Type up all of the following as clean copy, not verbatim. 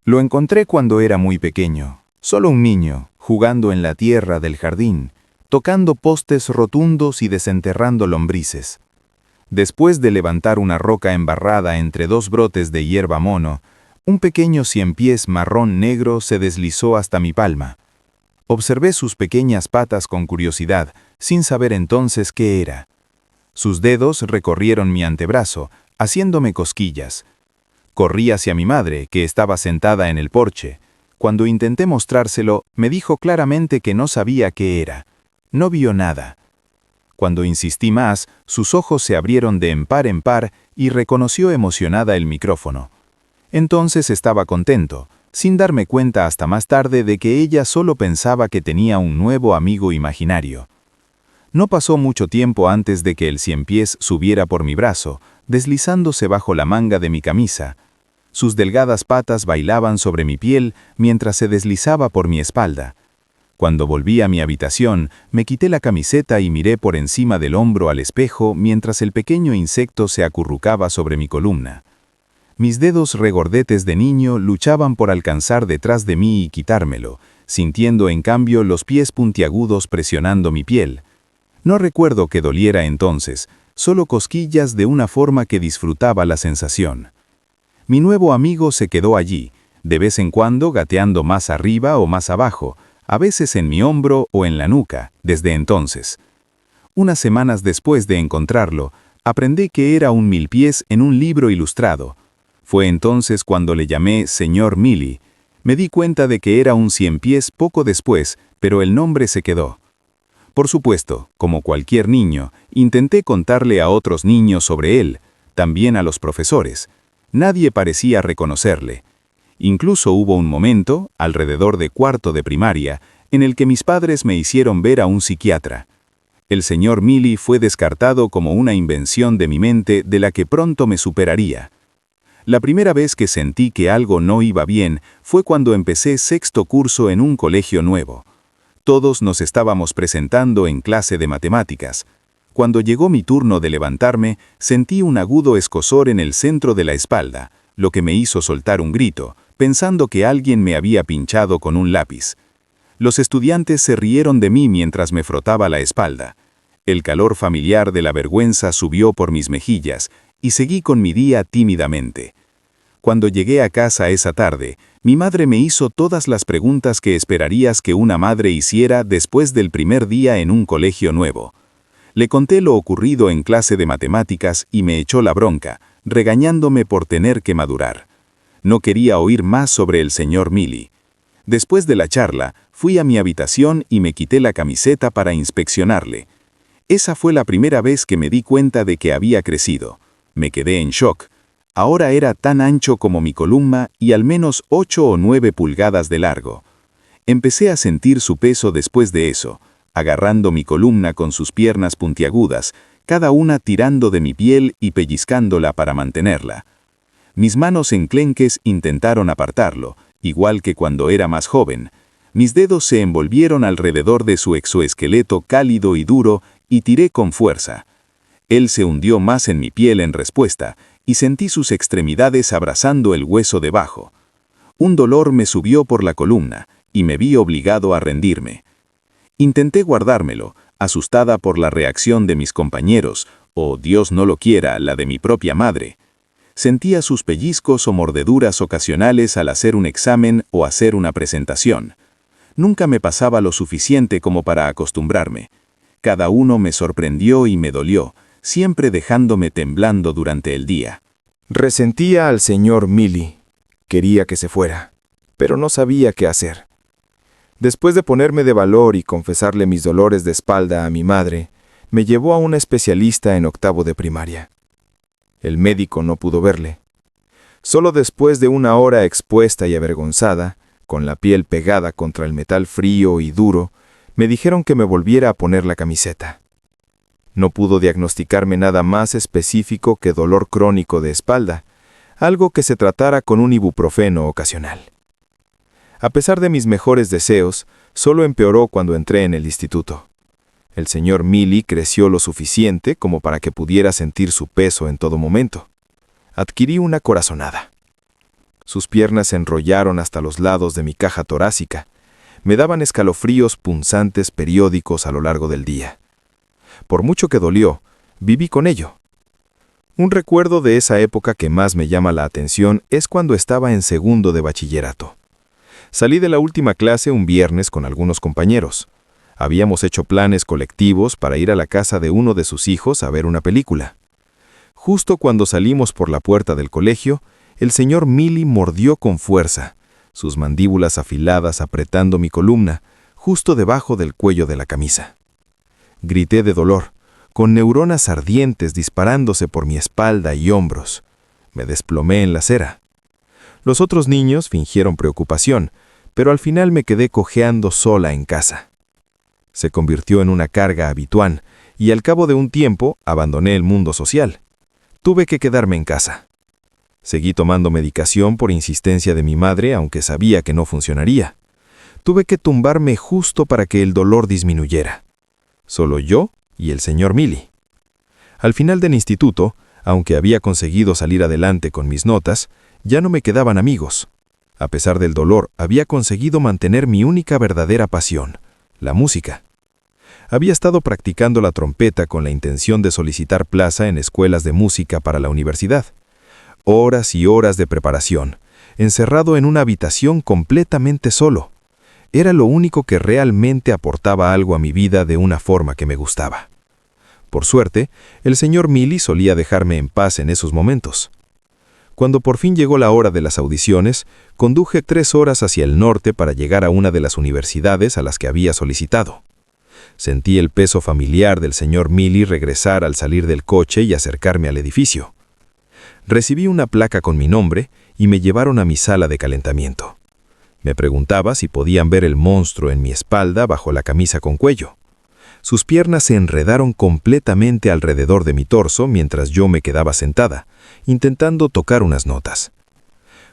Lo encontré cuando era muy pequeño, solo un niño, jugando en la tierra del jardín, tocando postes rotundos y desenterrando lombrices. Después de levantar una roca embarrada entre dos brotes de hierba mono, un pequeño ciempiés marrón negro se deslizó hasta mi palma. Observé sus pequeñas patas con curiosidad, sin saber entonces qué era. Sus dedos recorrieron mi antebrazo, haciéndome cosquillas. Corrí hacia mi madre, que estaba sentada en el porche. Cuando intenté mostrárselo, me dijo claramente que no sabía qué era. No vio nada. Cuando insistí más, sus ojos se abrieron de en par y reconoció emocionada el micrófono. Entonces estaba contento, sin darme cuenta hasta más tarde de que ella solo pensaba que tenía un nuevo amigo imaginario. No pasó mucho tiempo antes de que el ciempiés subiera por mi brazo, deslizándose bajo la manga de mi camisa. Sus delgadas patas bailaban sobre mi piel mientras se deslizaba por mi espalda. Cuando volví a mi habitación, me quité la camiseta y miré por encima del hombro al espejo mientras el pequeño insecto se acurrucaba sobre mi columna. Mis dedos regordetes de niño luchaban por alcanzar detrás de mí y quitármelo, sintiendo en cambio los pies puntiagudos presionando mi piel. No recuerdo que doliera entonces, solo cosquillas de una forma que disfrutaba la sensación. Mi nuevo amigo se quedó allí, de vez en cuando gateando más arriba o más abajo, a veces en mi hombro o en la nuca, desde entonces. Unas semanas después de encontrarlo, aprendí que era un milpiés en un libro ilustrado. Fue entonces cuando le llamé Señor Milly. Me di cuenta de que era un ciempiés poco después, pero el nombre se quedó. Por supuesto, como cualquier niño, intenté contarle a otros niños sobre él, también a los profesores. Nadie parecía reconocerle. Incluso hubo un momento, alrededor de cuarto de primaria, en el que mis padres me hicieron ver a un psiquiatra. El señor Milly fue descartado como una invención de mi mente de la que pronto me superaría. La primera vez que sentí que algo no iba bien fue cuando empecé sexto curso en un colegio nuevo. Todos nos estábamos presentando en clase de matemáticas. Cuando llegó mi turno de levantarme, sentí un agudo escozor en el centro de la espalda, lo que me hizo soltar un grito, pensando que alguien me había pinchado con un lápiz. Los estudiantes se rieron de mí mientras me frotaba la espalda. El calor familiar de la vergüenza subió por mis mejillas y seguí con mi día tímidamente. Cuando llegué a casa esa tarde, mi madre me hizo todas las preguntas que esperarías que una madre hiciera después del primer día en un colegio nuevo. Le conté lo ocurrido en clase de matemáticas y me echó la bronca, regañándome por tener que madurar. No quería oír más sobre el señor Milly. Después de la charla, fui a mi habitación y me quité la camiseta para inspeccionarle. Esa fue la primera vez que me di cuenta de que había crecido. Me quedé en shock. Ahora era tan ancho como mi columna y al menos 8 o 9 pulgadas de largo. Empecé a sentir su peso después de eso, agarrando mi columna con sus piernas puntiagudas, cada una tirando de mi piel y pellizcándola para mantenerla. Mis manos enclenques intentaron apartarlo, igual que cuando era más joven. Mis dedos se envolvieron alrededor de su exoesqueleto cálido y duro y tiré con fuerza. Él se hundió más en mi piel en respuesta, y sentí sus extremidades abrazando el hueso debajo. Un dolor me subió por la columna, y me vi obligado a rendirme. Intenté guardármelo, asustada por la reacción de mis compañeros, o Dios no lo quiera, la de mi propia madre. Sentía sus pellizcos o mordeduras ocasionales al hacer un examen o hacer una presentación. Nunca me pasaba lo suficiente como para acostumbrarme. Cada uno me sorprendió y me dolió, siempre dejándome temblando durante el día. Resentía al señor Milly. Quería que se fuera, pero no sabía qué hacer. Después de ponerme de valor y confesarle mis dolores de espalda a mi madre, me llevó a un especialista en octavo de primaria. El médico no pudo verle. Solo después de una hora expuesta y avergonzada, con la piel pegada contra el metal frío y duro, me dijeron que me volviera a poner la camiseta. No pudo diagnosticarme nada más específico que dolor crónico de espalda, algo que se tratara con un ibuprofeno ocasional. A pesar de mis mejores deseos, solo empeoró cuando entré en el instituto. El señor Milly creció lo suficiente como para que pudiera sentir su peso en todo momento. Adquirí una corazonada. Sus piernas se enrollaron hasta los lados de mi caja torácica. Me daban escalofríos punzantes periódicos a lo largo del día. Por mucho que dolió, viví con ello. Un recuerdo de esa época que más me llama la atención es cuando estaba en segundo de bachillerato. Salí de la última clase un viernes con algunos compañeros. Habíamos hecho planes colectivos para ir a la casa de uno de sus hijos a ver una película. Justo cuando salimos por la puerta del colegio, el señor Mili mordió con fuerza, sus mandíbulas afiladas apretando mi columna, justo debajo del cuello de la camisa. Grité de dolor, con neuronas ardientes disparándose por mi espalda y hombros. Me desplomé en la acera. Los otros niños fingieron preocupación, pero al final me quedé cojeando sola en casa. Se convirtió en una carga habitual, y al cabo de un tiempo abandoné el mundo social. Tuve que quedarme en casa. Seguí tomando medicación por insistencia de mi madre, aunque sabía que no funcionaría. Tuve que tumbarme justo para que el dolor disminuyera. Solo yo y el señor Mili. Al final del instituto, aunque había conseguido salir adelante con mis notas, ya no me quedaban amigos. A pesar del dolor, había conseguido mantener mi única verdadera pasión, la música. Había estado practicando la trompeta con la intención de solicitar plaza en escuelas de música para la universidad. Horas y horas de preparación, encerrado en una habitación completamente solo. Era lo único que realmente aportaba algo a mi vida de una forma que me gustaba. Por suerte, el señor Mili solía dejarme en paz en esos momentos. Cuando por fin llegó la hora de las audiciones, conduje 3 horas hacia el norte para llegar a una de las universidades a las que había solicitado. Sentí el peso familiar del señor Mili regresar al salir del coche y acercarme al edificio. Recibí una placa con mi nombre y me llevaron a mi sala de calentamiento. Me preguntaba si podían ver el monstruo en mi espalda bajo la camisa con cuello. Sus piernas se enredaron completamente alrededor de mi torso mientras yo me quedaba sentada, intentando tocar unas notas.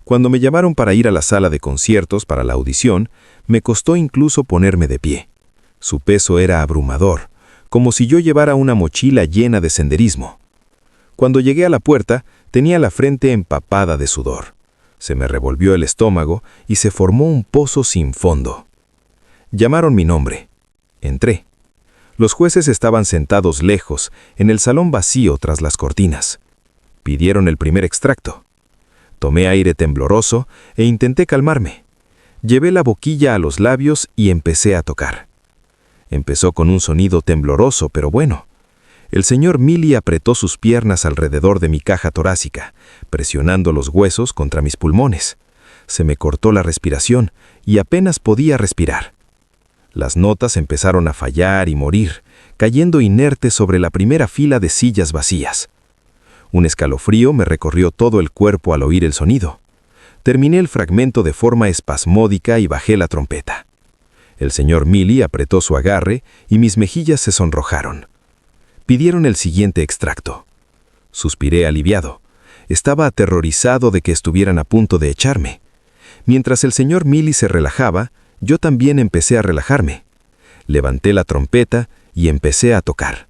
Cuando me llamaron para ir a la sala de conciertos para la audición, me costó incluso ponerme de pie. Su peso era abrumador, como si yo llevara una mochila llena de senderismo. Cuando llegué a la puerta, tenía la frente empapada de sudor. Se me revolvió el estómago y se formó un pozo sin fondo. Llamaron mi nombre. Entré. Los jueces estaban sentados lejos, en el salón vacío tras las cortinas. Pidieron el primer extracto. Tomé aire tembloroso e intenté calmarme. Llevé la boquilla a los labios y empecé a tocar. Empezó con un sonido tembloroso, pero bueno. El señor Mili apretó sus piernas alrededor de mi caja torácica, presionando los huesos contra mis pulmones. Se me cortó la respiración y apenas podía respirar. Las notas empezaron a fallar y morir, cayendo inertes sobre la primera fila de sillas vacías. Un escalofrío me recorrió todo el cuerpo al oír el sonido. Terminé el fragmento de forma espasmódica y bajé la trompeta. El señor Mili apretó su agarre y mis mejillas se sonrojaron. Pidieron el siguiente extracto. Suspiré aliviado. Estaba aterrorizado de que estuvieran a punto de echarme. Mientras el señor Mili se relajaba, yo también empecé a relajarme. Levanté la trompeta y empecé a tocar.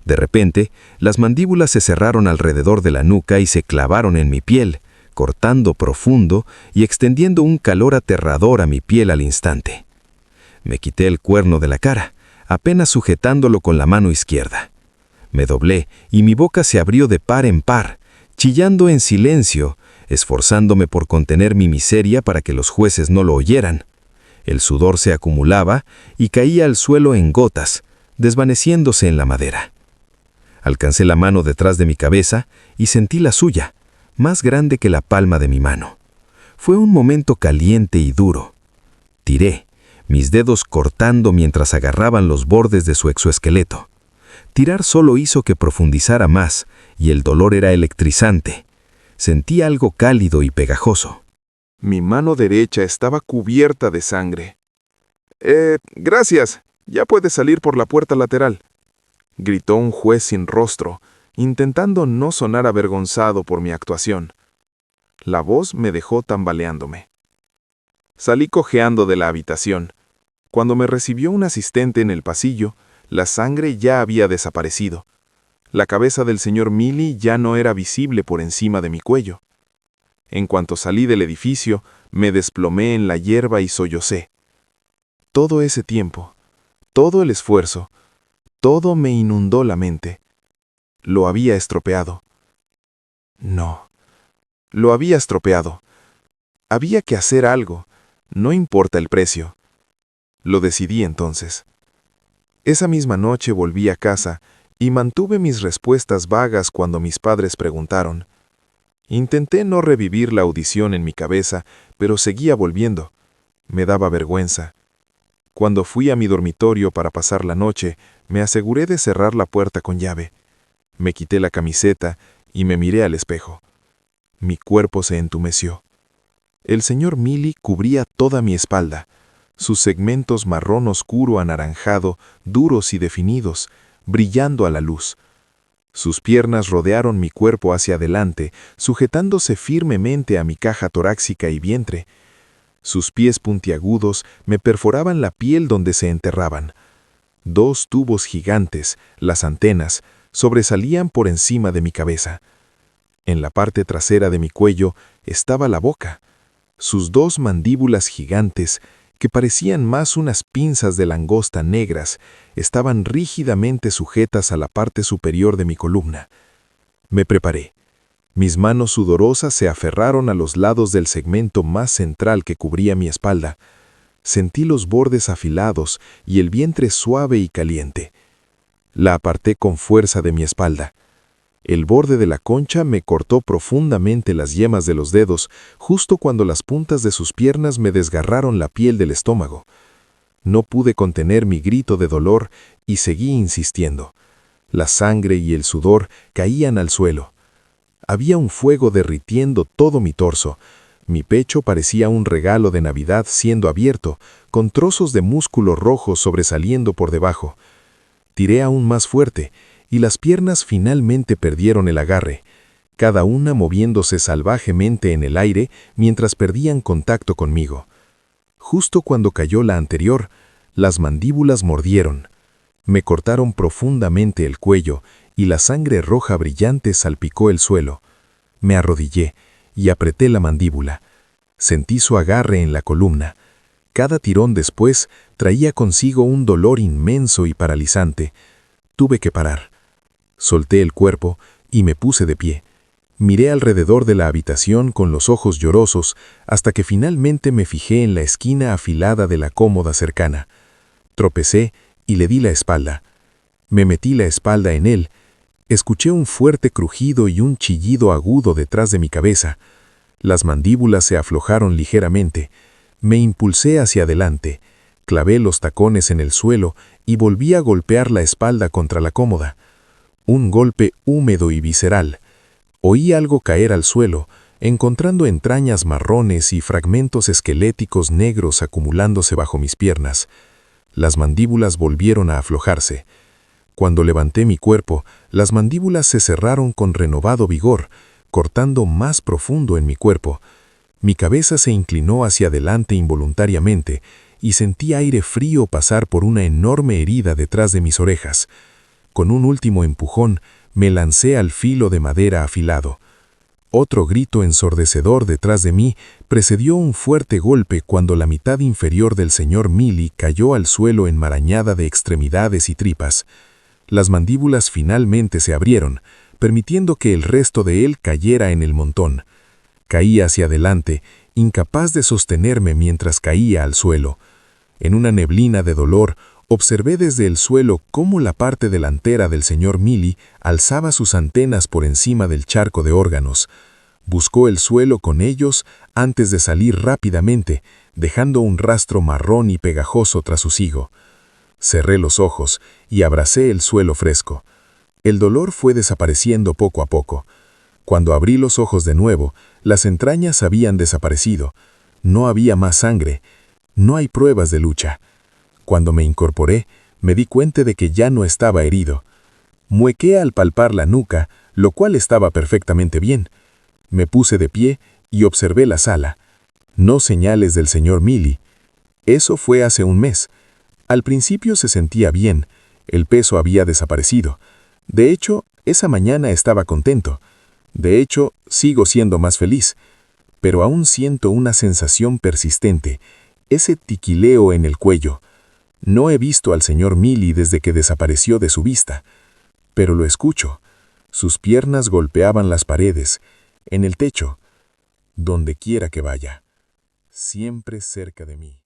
De repente, las mandíbulas se cerraron alrededor de la nuca y se clavaron en mi piel, cortando profundo y extendiendo un calor aterrador a mi piel al instante. Me quité el cuerno de la cara, apenas sujetándolo con la mano izquierda. Me doblé y mi boca se abrió de par en par, chillando en silencio, esforzándome por contener mi miseria para que los jueces no lo oyeran. El sudor se acumulaba y caía al suelo en gotas, desvaneciéndose en la madera. Alcancé la mano detrás de mi cabeza y sentí la suya, más grande que la palma de mi mano. Fue un momento caliente y duro. Tiré, mis dedos cortando mientras agarraban los bordes de su exoesqueleto. Tirar solo hizo que profundizara más, y el dolor era electrizante. Sentí algo cálido y pegajoso. Mi mano derecha estaba cubierta de sangre. Gracias, ya puedes salir por la puerta lateral, gritó un juez sin rostro, intentando no sonar avergonzado por mi actuación. La voz me dejó tambaleándome. Salí cojeando de la habitación. Cuando me recibió un asistente en el pasillo, la sangre ya había desaparecido. La cabeza del señor Mili ya no era visible por encima de mi cuello. En cuanto salí del edificio, me desplomé en la hierba y sollocé. Todo ese tiempo, todo el esfuerzo, todo me inundó la mente. Lo había estropeado. No, lo había estropeado. Había que hacer algo, no importa el precio. Lo decidí entonces. Esa misma noche volví a casa y mantuve mis respuestas vagas cuando mis padres preguntaron. Intenté no revivir la audición en mi cabeza, pero seguía volviendo. Me daba vergüenza. Cuando fui a mi dormitorio para pasar la noche, me aseguré de cerrar la puerta con llave. Me quité la camiseta y me miré al espejo. Mi cuerpo se entumeció. El señor Milly cubría toda mi espalda. Sus segmentos marrón oscuro anaranjado, duros y definidos, brillando a la luz. Sus piernas rodearon mi cuerpo hacia adelante, sujetándose firmemente a mi caja torácica y vientre. Sus pies puntiagudos me perforaban la piel donde se enterraban. 2 tubos gigantes, las antenas, sobresalían por encima de mi cabeza. En la parte trasera de mi cuello estaba la boca. Sus 2 mandíbulas gigantes, que parecían más unas pinzas de langosta negras, estaban rígidamente sujetas a la parte superior de mi columna. Me preparé. Mis manos sudorosas se aferraron a los lados del segmento más central que cubría mi espalda. Sentí los bordes afilados y el vientre suave y caliente. La aparté con fuerza de mi espalda. El borde de la concha me cortó profundamente las yemas de los dedos, justo cuando las puntas de sus piernas me desgarraron la piel del estómago. No pude contener mi grito de dolor y seguí insistiendo. La sangre y el sudor caían al suelo. Había un fuego derritiendo todo mi torso. Mi pecho parecía un regalo de Navidad siendo abierto, con trozos de músculo rojo sobresaliendo por debajo. Tiré aún más fuerte, y las piernas finalmente perdieron el agarre, cada una moviéndose salvajemente en el aire mientras perdían contacto conmigo. Justo cuando cayó la anterior, las mandíbulas mordieron. Me cortaron profundamente el cuello y la sangre roja brillante salpicó el suelo. Me arrodillé y apreté la mandíbula. Sentí su agarre en la columna. Cada tirón después traía consigo un dolor inmenso y paralizante. Tuve que parar. Solté el cuerpo y me puse de pie. Miré alrededor de la habitación con los ojos llorosos hasta que finalmente me fijé en la esquina afilada de la cómoda cercana. Tropecé y le di la espalda. Me metí la espalda en él. Escuché un fuerte crujido y un chillido agudo detrás de mi cabeza. Las mandíbulas se aflojaron ligeramente. Me impulsé hacia adelante. Clavé los tacones en el suelo y volví a golpear la espalda contra la cómoda. Un golpe húmedo y visceral. Oí algo caer al suelo, encontrando entrañas marrones y fragmentos esqueléticos negros acumulándose bajo mis piernas. Las mandíbulas volvieron a aflojarse. Cuando levanté mi cuerpo, las mandíbulas se cerraron con renovado vigor, cortando más profundo en mi cuerpo. Mi cabeza se inclinó hacia adelante involuntariamente y sentí aire frío pasar por una enorme herida detrás de mis orejas. Con un último empujón, me lancé al filo de madera afilado. Otro grito ensordecedor detrás de mí precedió un fuerte golpe cuando la mitad inferior del señor Milly cayó al suelo enmarañada de extremidades y tripas. Las mandíbulas finalmente se abrieron, permitiendo que el resto de él cayera en el montón. Caí hacia adelante, incapaz de sostenerme mientras caía al suelo. En una neblina de dolor, observé desde el suelo cómo la parte delantera del señor Milly alzaba sus antenas por encima del charco de órganos. Buscó el suelo con ellos antes de salir rápidamente, dejando un rastro marrón y pegajoso tras su sigo. Cerré los ojos y abracé el suelo fresco. El dolor fue desapareciendo poco a poco. Cuando abrí los ojos de nuevo, las entrañas habían desaparecido. No había más sangre. No hay pruebas de lucha. Cuando me incorporé, me di cuenta de que ya no estaba herido. Muequé al palpar la nuca, lo cual estaba perfectamente bien. Me puse de pie y observé la sala. No señales del señor Milly. Eso fue hace un mes. Al principio se sentía bien. El peso había desaparecido. De hecho, esa mañana estaba contento. De hecho, sigo siendo más feliz. pero aún siento una sensación persistente, ese tiquileo en el cuello. No he visto al señor Milly desde que desapareció de su vista, pero lo escucho. Sus piernas golpeaban las paredes, en el techo, donde quiera que vaya, siempre cerca de mí.